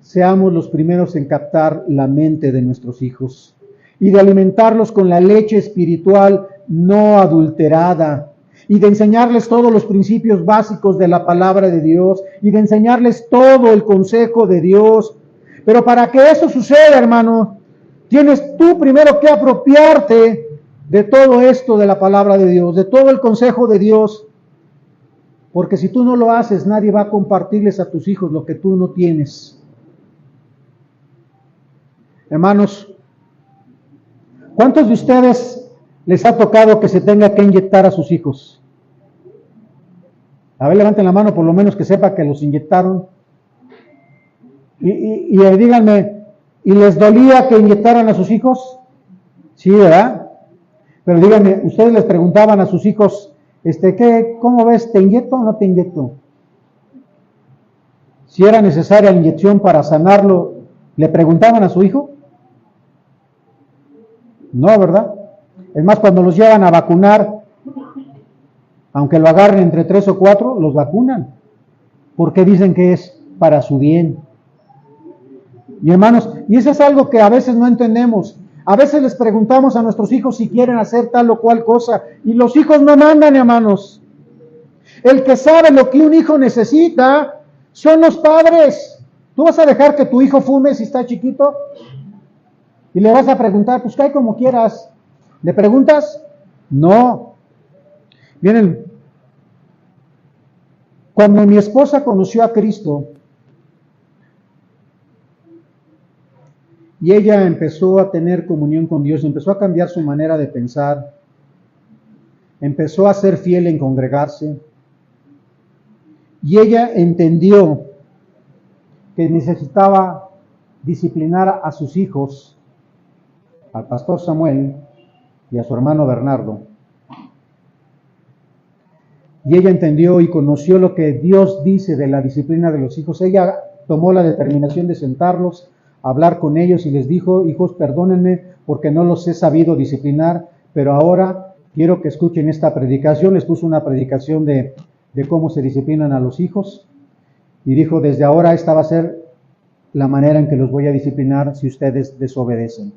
seamos los primeros en captar la mente de nuestros hijos y de alimentarlos con la leche espiritual no adulterada, y de enseñarles todos los principios básicos de la palabra de Dios, y de enseñarles todo el consejo de Dios. Pero para que eso suceda, hermano, tienes tú primero que apropiarte de todo esto de la palabra de Dios, de todo el consejo de Dios. Porque si tú no lo haces, nadie va a compartirles a tus hijos lo que tú no tienes. Hermanos, ¿cuántos de ustedes les ha tocado que se tenga que inyectar a sus hijos? A ver, levanten la mano, por lo menos que sepa que los inyectaron. Y díganme, ¿y les dolía que inyectaran a sus hijos? Sí, ¿verdad? Pero díganme, ¿ustedes les preguntaban a sus hijos, ¿cómo ves? ¿Te inyecto o no te inyecto? Si era necesaria la inyección para sanarlo, ¿le preguntaban a su hijo? No, ¿verdad? Es más, cuando los llevan a vacunar, aunque lo agarren entre 3 o 4, los vacunan, porque dicen que es para su bien. Y hermanos, y eso es algo que a veces no entendemos. A veces les preguntamos a nuestros hijos si quieren hacer tal o cual cosa, y los hijos no mandan, hermanos. El que sabe lo que un hijo necesita son los padres. ¿Tú vas a dejar que tu hijo fume si está chiquito? Y le vas a preguntar, pues cae como quieras. ¿Le preguntas? No. Miren, cuando mi esposa conoció a Cristo y ella empezó a tener comunión con Dios, empezó a cambiar su manera de pensar, empezó a ser fiel en congregarse, y ella entendió que necesitaba disciplinar a sus hijos, al pastor Samuel y a su hermano Bernardo. Y ella entendió y conoció lo que Dios dice de la disciplina de los hijos. Ella tomó la determinación de sentarlos, hablar con ellos, y les dijo: hijos, perdónenme porque no los he sabido disciplinar, pero ahora quiero que escuchen esta predicación. Les puso una predicación de cómo se disciplinan a los hijos, y dijo: desde ahora esta va a ser la manera en que los voy a disciplinar si ustedes desobedecen.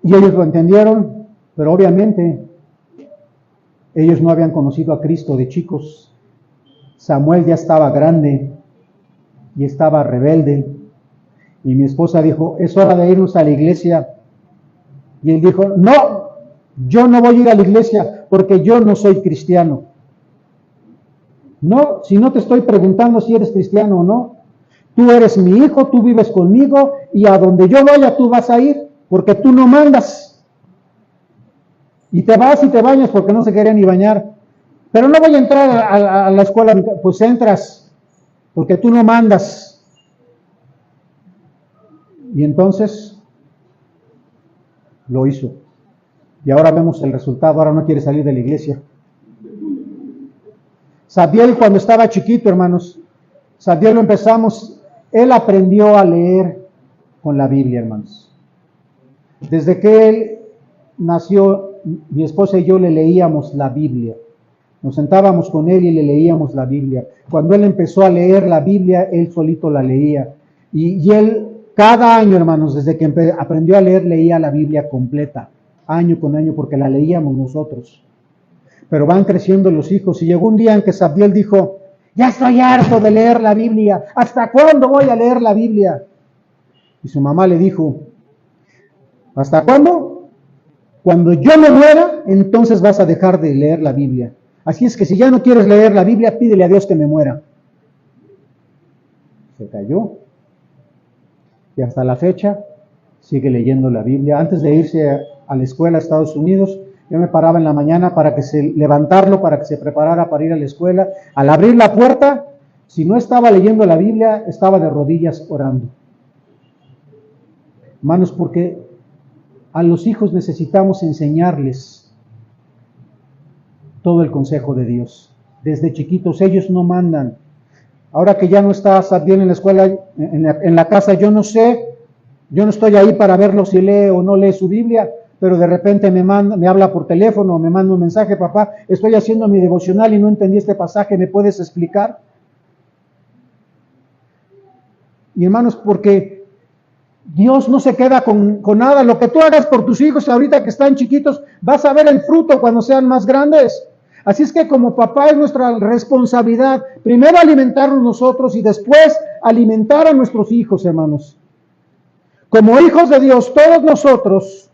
Y ellos lo entendieron, pero obviamente ellos no habían conocido a Cristo de chicos. Samuel ya estaba grande y estaba rebelde. Y mi esposa dijo: es hora de irnos a la iglesia. Y él dijo: no, Yo no voy a ir a la iglesia porque yo no soy cristiano. No, si no te estoy preguntando si eres cristiano o no. Tú eres mi hijo, tú vives conmigo y a donde yo vaya tú vas a ir porque tú no mandas. Y te vas y te bañas porque no se quería ni bañar. Pero no voy a entrar a la escuela, pues entras porque tú no mandas. Y entonces lo hizo. Y ahora vemos el resultado, ahora no quiere salir de la iglesia. Sabdiel cuando estaba chiquito, hermanos, Sabdiel lo empezamos, él aprendió a leer con la Biblia, hermanos. Desde que él nació, mi esposa y yo le leíamos la Biblia. Nos sentábamos con él y le leíamos la Biblia. Cuando él empezó a leer la Biblia, él solito la leía. Y él, cada año, hermanos, desde que aprendió a leer, leía la Biblia completa, año con año, porque la leíamos nosotros. Pero van creciendo los hijos. Y llegó un día en que Sabdiel dijo, ya estoy harto de leer la Biblia. ¿Hasta cuándo voy a leer la Biblia? Y su mamá le dijo, ¿hasta cuándo? Cuando yo me muera, entonces vas a dejar de leer la Biblia. Así es que si ya no quieres leer la Biblia, pídele a Dios que me muera. Se cayó. Y hasta la fecha sigue leyendo la Biblia. Antes de irse a la escuela a Estados Unidos, yo me paraba en la mañana para levantarlo, para que se preparara para ir a la escuela. Al abrir la puerta, si no estaba leyendo la Biblia, estaba de rodillas orando. Hermanos, porque a los hijos necesitamos enseñarles todo el consejo de Dios. Desde chiquitos, ellos no mandan. Ahora que ya no está bien en la escuela, en la casa, yo no sé, yo no estoy ahí para verlo si lee o no lee su Biblia, pero de repente me habla por teléfono, me manda un mensaje, papá, estoy haciendo mi devocional y no entendí este pasaje, ¿me puedes explicar? Y hermanos, porque Dios no se queda con nada, lo que tú hagas por tus hijos ahorita que están chiquitos, vas a ver el fruto cuando sean más grandes. Así es que como papá es nuestra responsabilidad, primero alimentarnos nosotros y después alimentar a nuestros hijos, hermanos. Como hijos de Dios, todos nosotros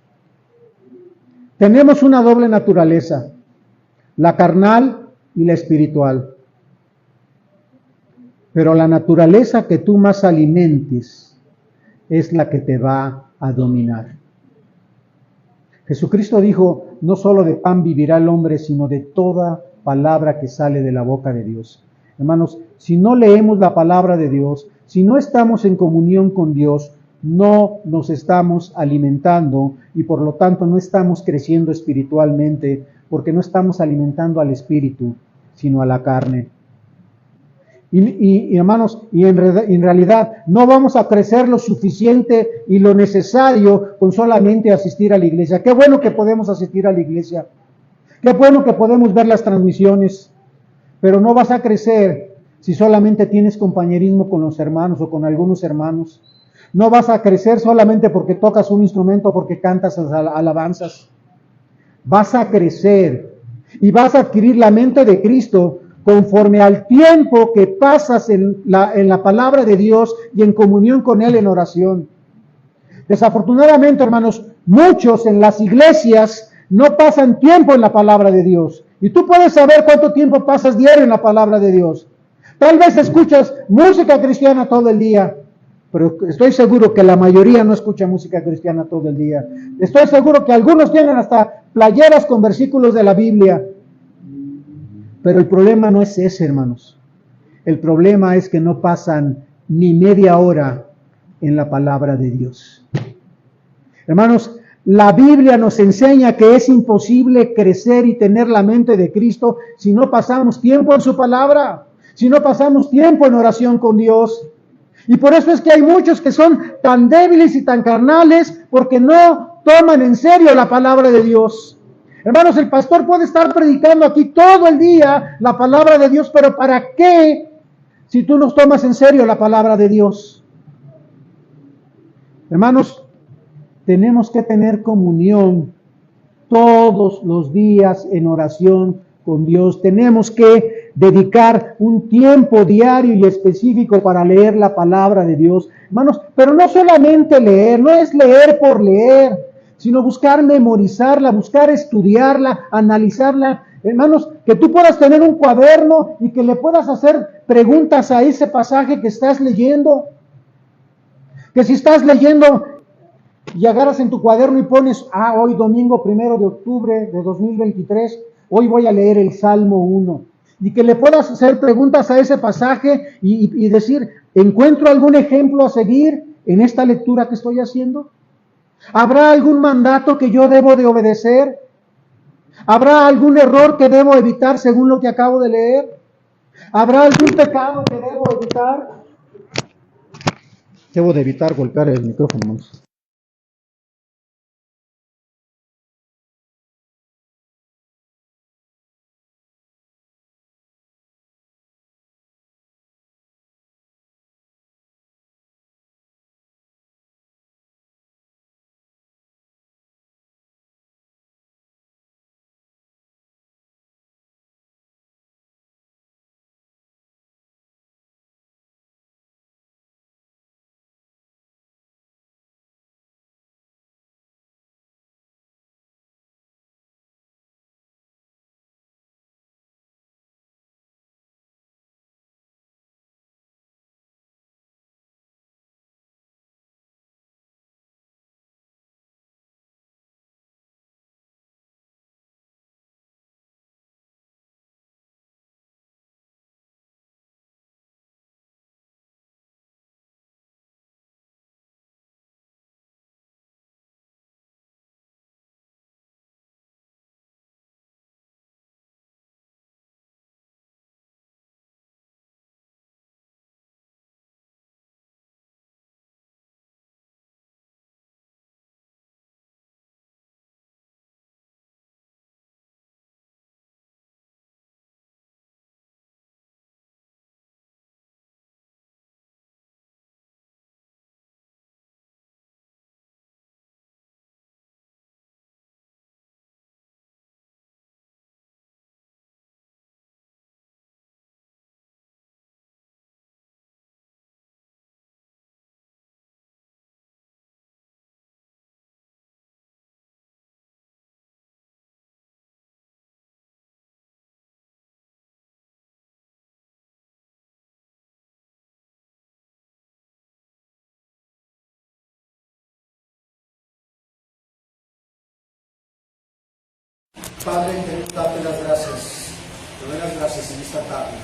tenemos una doble naturaleza, la carnal y la espiritual. Pero la naturaleza que tú más alimentes es la que te va a dominar. Jesucristo dijo, no solo de pan vivirá el hombre, sino de toda palabra que sale de la boca de Dios. Hermanos, si no leemos la palabra de Dios, si no estamos en comunión con Dios, no nos estamos alimentando y por lo tanto no estamos creciendo espiritualmente, porque no estamos alimentando al espíritu, sino a la carne. Y hermanos, en realidad no vamos a crecer lo suficiente y lo necesario con solamente asistir a la iglesia. Qué bueno que podemos asistir a la iglesia. Qué bueno que podemos ver las transmisiones. Pero no vas a crecer si solamente tienes compañerismo con los hermanos o con algunos hermanos. No vas a crecer solamente porque tocas un instrumento, porque cantas alabanzas. Vas a crecer y vas a adquirir la mente de Cristo conforme al tiempo que pasas en la palabra de Dios y en comunión con Él en oración. Desafortunadamente, hermanos, muchos en las iglesias no pasan tiempo en la palabra de Dios. Y tú puedes saber cuánto tiempo pasas diario en la palabra de Dios. Tal vez escuchas música cristiana todo el día, pero estoy seguro que la mayoría no escucha música cristiana todo el día. Estoy seguro que algunos tienen hasta playeras con versículos de la Biblia. Pero el problema no es ese, hermanos. El problema es que no pasan ni media hora en la palabra de Dios. Hermanos, la Biblia nos enseña que es imposible crecer y tener la mente de Cristo si no pasamos tiempo en su palabra, si no pasamos tiempo en oración con Dios. Y por eso es que hay muchos que son tan débiles y tan carnales porque no toman en serio la palabra de Dios. Hermanos, el pastor puede estar predicando aquí todo el día la palabra de Dios, pero ¿para qué si tú no tomas en serio la palabra de Dios? Hermanos, tenemos que tener comunión todos los días en oración con Dios. Tenemos que dedicar un tiempo diario y específico para leer la palabra de Dios. Hermanos, pero no solamente leer, no es leer por leer, sino buscar memorizarla, buscar estudiarla, analizarla. Hermanos, que tú puedas tener un cuaderno y que le puedas hacer preguntas a ese pasaje que estás leyendo. Que si estás leyendo y agarras en tu cuaderno y pones, hoy domingo 1 de octubre de 2023, hoy voy a leer el Salmo 1. Y que le puedas hacer preguntas a ese pasaje y decir, ¿encuentro algún ejemplo a seguir en esta lectura que estoy haciendo? ¿Habrá algún mandato que yo debo de obedecer? ¿Habrá algún error que debo evitar según lo que acabo de leer? ¿Habrá algún pecado que debo evitar? Debo de evitar golpear el micrófono. Padre, queremos darte las gracias. Te doy las gracias en esta tarde.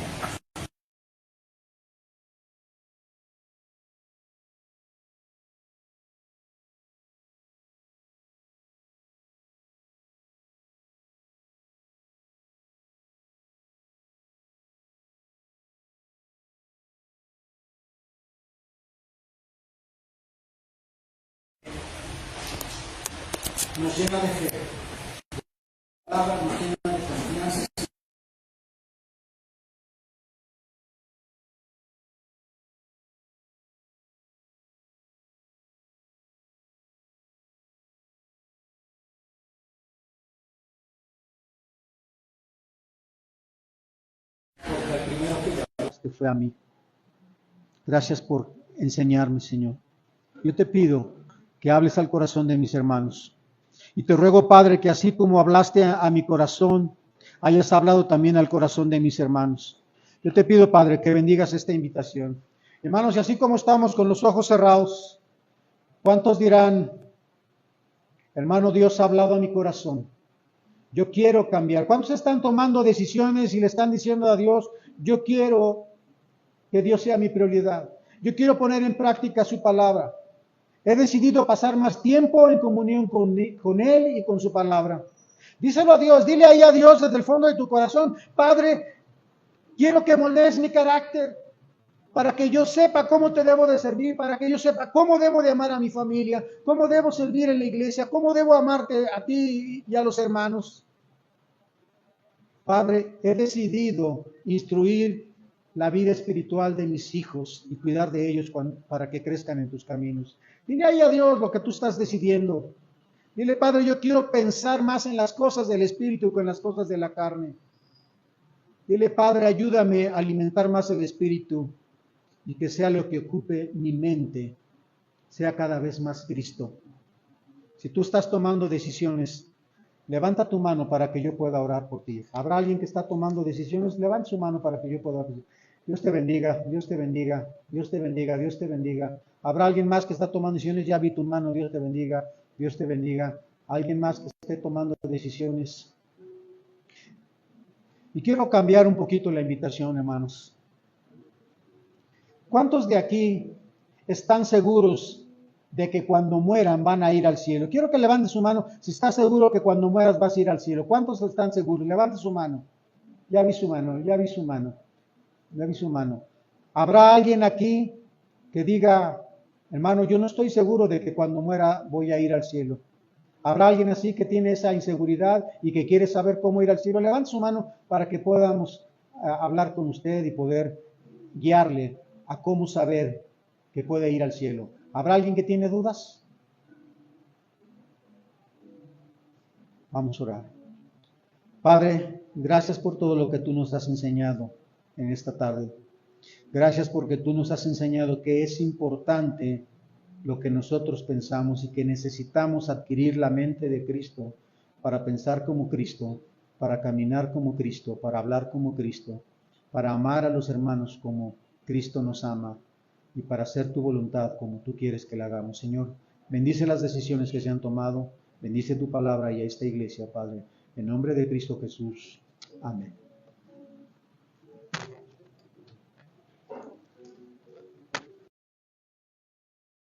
Nos llena de fe. La palabra nos llena de confianza. Porque el primero que Que fue a mí. Gracias por enseñarme, Señor. Yo te pido que hables al corazón de mis hermanos. Y te ruego, Padre, que así como hablaste a mi corazón, hayas hablado también al corazón de mis hermanos. Yo te pido, Padre, que bendigas esta invitación. Hermanos, y así como estamos con los ojos cerrados, ¿cuántos dirán, hermano, Dios ha hablado a mi corazón? Yo quiero cambiar. ¿Cuántos están tomando decisiones y le están diciendo a Dios, yo quiero que Dios sea mi prioridad? Yo quiero poner en práctica su palabra. He decidido pasar más tiempo en comunión con Él y con su palabra. Díselo a Dios, dile ahí a Dios desde el fondo de tu corazón, Padre, quiero que moldees mi carácter para que yo sepa cómo te debo de servir, para que yo sepa cómo debo de amar a mi familia, cómo debo servir en la iglesia, cómo debo amarte a ti y a los hermanos. Padre, he decidido instruir la vida espiritual de mis hijos y cuidar de ellos para que crezcan en tus caminos. Dile ahí a Dios lo que tú estás decidiendo. Dile, Padre, yo quiero pensar más en las cosas del Espíritu que en las cosas de la carne. Dile, Padre, ayúdame a alimentar más el Espíritu y que sea lo que ocupe mi mente, sea cada vez más Cristo. Si Si tú estás tomando decisiones, levanta tu mano para que yo pueda orar por ti. ¿Habrá alguien que está tomando decisiones? Levanta su mano para que yo pueda orar por ti. Dios te bendiga, Dios te bendiga, Dios te bendiga, Dios te bendiga. ¿Habrá alguien más que está tomando decisiones? Ya vi tu mano, Dios te bendiga, Dios te bendiga. ¿Alguien más que esté tomando decisiones? Y quiero cambiar un poquito la invitación, hermanos. ¿Cuántos de aquí están seguros de que cuando mueran van a ir al cielo? Quiero que levante su mano si está seguro que cuando mueras vas a ir al cielo. ¿Cuántos están seguros? Levante su mano. Ya vi su mano, ya vi su mano, ya vi su mano. ¿Habrá alguien aquí que diga, hermano, yo no estoy seguro de que cuando muera voy a ir al cielo? ¿Habrá alguien así que tiene esa inseguridad y que quiere saber cómo ir al cielo? Levante su mano para que podamos hablar con usted y poder guiarle a cómo saber que puede ir al cielo. ¿Habrá alguien que tiene dudas? Vamos a orar. Padre, gracias por todo lo que tú nos has enseñado en esta tarde. Gracias porque tú nos has enseñado que es importante lo que nosotros pensamos y que necesitamos adquirir la mente de Cristo para pensar como Cristo, para caminar como Cristo, para hablar como Cristo, para amar a los hermanos como Cristo nos ama y para hacer tu voluntad como tú quieres que la hagamos. Señor, bendice las decisiones que se han tomado, bendice tu palabra y a esta iglesia, Padre, en nombre de Cristo Jesús. Amén.